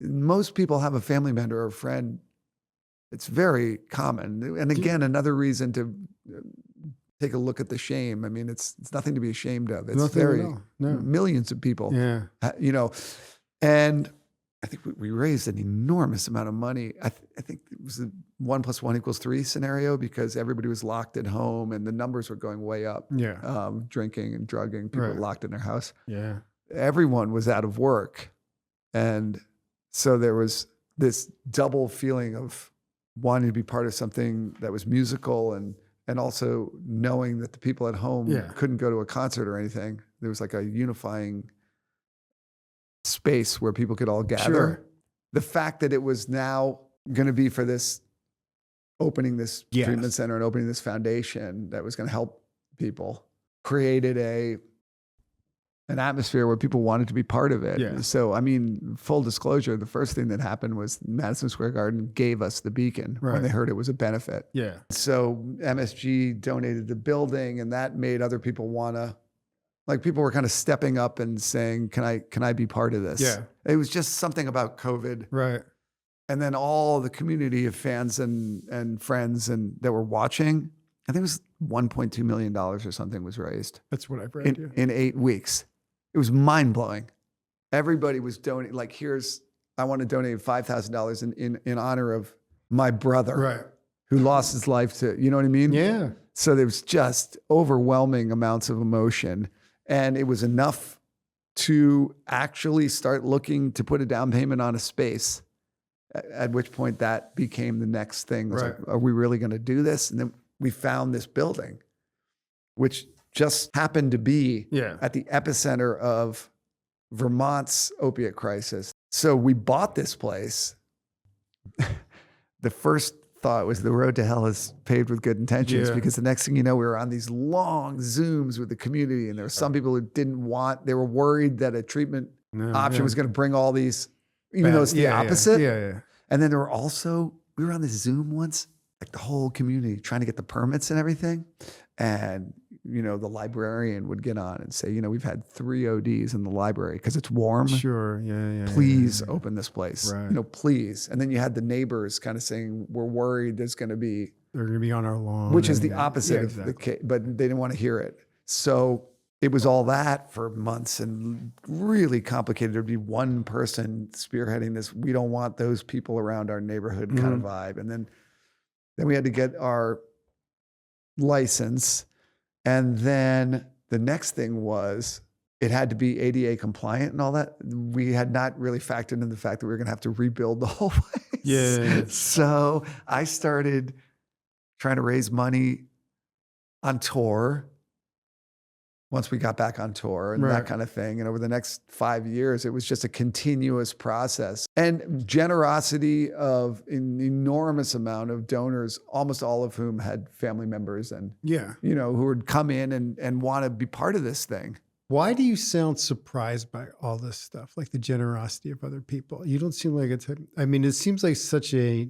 most people have a family member or a friend. It's very common. And again, another reason to take a look at the shame. I mean, it's nothing to be ashamed of. It's Nothing at all. No. millions of people, Yeah. you know, and I think we raised an enormous amount of money. I think it was a 1 + 1 = 3 scenario because everybody was locked at home and the numbers were going way up. Yeah. Drinking and drugging, people were locked in their house. Yeah. Everyone was out of work. And so there was this double feeling of wanting to be part of something that was musical and also knowing that the people at home couldn't go to a concert or anything. There was like a unifying space where people could all gather. Sure. The fact that it was now going to be for this, opening this treatment center and opening this foundation that was going to help people, created an atmosphere where people wanted to be part of it. Yeah. So, I mean, full disclosure, the first thing that happened was Madison Square Garden gave us the beacon when they heard it was a benefit. Yeah. So MSG donated the building, and that made other people want to, like, people were kind of stepping up and saying, can I be part of this? Yeah. It was just something about COVID. Right. And then all the community of fans and friends and that were watching, I think it was $1.2 million or something was raised. That's what I've read. In 8 weeks. It was mind blowing. Everybody was donating. Like, I want to donate $5,000 in honor of my brother, who lost his life to, you know what I mean? Yeah. So there was just overwhelming amounts of emotion, and it was enough to actually start looking to put a down payment on a space. At which point that became the next thing. It was like, are we really going to do this? And then we found this building, which just happened to be at the epicenter of Vermont's opiate crisis. So we bought this place. The first thought was the road to hell is paved with good intentions, because the next thing you know, we were on these long Zooms with the community, and there were some people who they were worried that a treatment option was going to bring all these, even though it's the opposite. Yeah. And then we were on this Zoom once, like the whole community trying to get the permits and everything. And the librarian would get on and say, we've had 3 ODs in the library because it's warm. Sure. Yeah. Please open this place. Right. Please. And then you had the neighbors kind of saying, we're worried they're going to be on our lawn. Which is the opposite of the case, but they didn't want to hear it. So it was all that for months and really complicated. There'd be one person spearheading this. We don't want those people around our neighborhood kind of vibe. And then we had to get our license. And then the next thing was it had to be ADA compliant and all that. We had not really factored in the fact that we were going to have to rebuild the whole place. Yeah. So I started trying to raise money on tour once we got back on tour and that kind of thing. And over the next 5 years, it was just a continuous process and generosity of an enormous amount of donors, almost all of whom had family members and, who would come in and want to be part of this thing. Why do you sound surprised by all this stuff? Like the generosity of other people? You don't seem like it seems like such a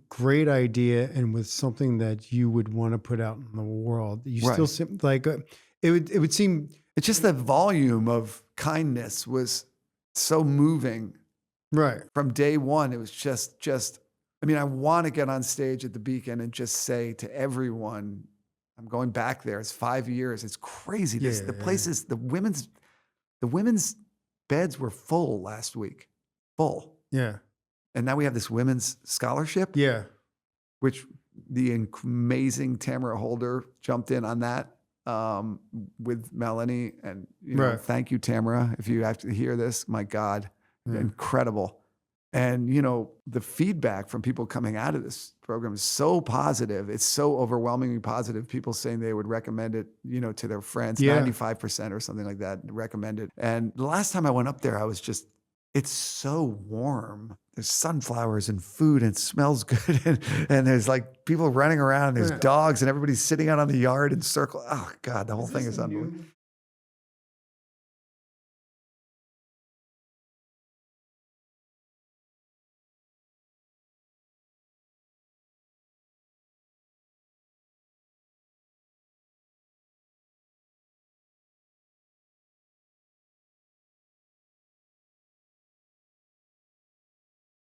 great idea, and with something that you would want to put out in the world. You still seem like it would seem. It's just the volume of kindness was so moving. Right. From day one, it was just. I want to get on stage at the Beacon and just say to everyone, I'm going back there. It's 5 years. It's crazy. The places, the women's beds were full last week. Full. Yeah. And now we have this women's scholarship. Yeah. Which the amazing Tamara Holder jumped in on that with Melanie. And, thank you, Tamara. If you have to hear this, my God, incredible. And, the feedback from people coming out of this program is so positive. It's so overwhelmingly positive. People saying they would recommend it, to their friends, 95% or something like that, recommend it. And the last time I went up there, it's so warm. There's sunflowers and food and it smells good. And there's like people running around and there's dogs and everybody's sitting out on the yard in circle. Oh God, the whole thing is unbelievable.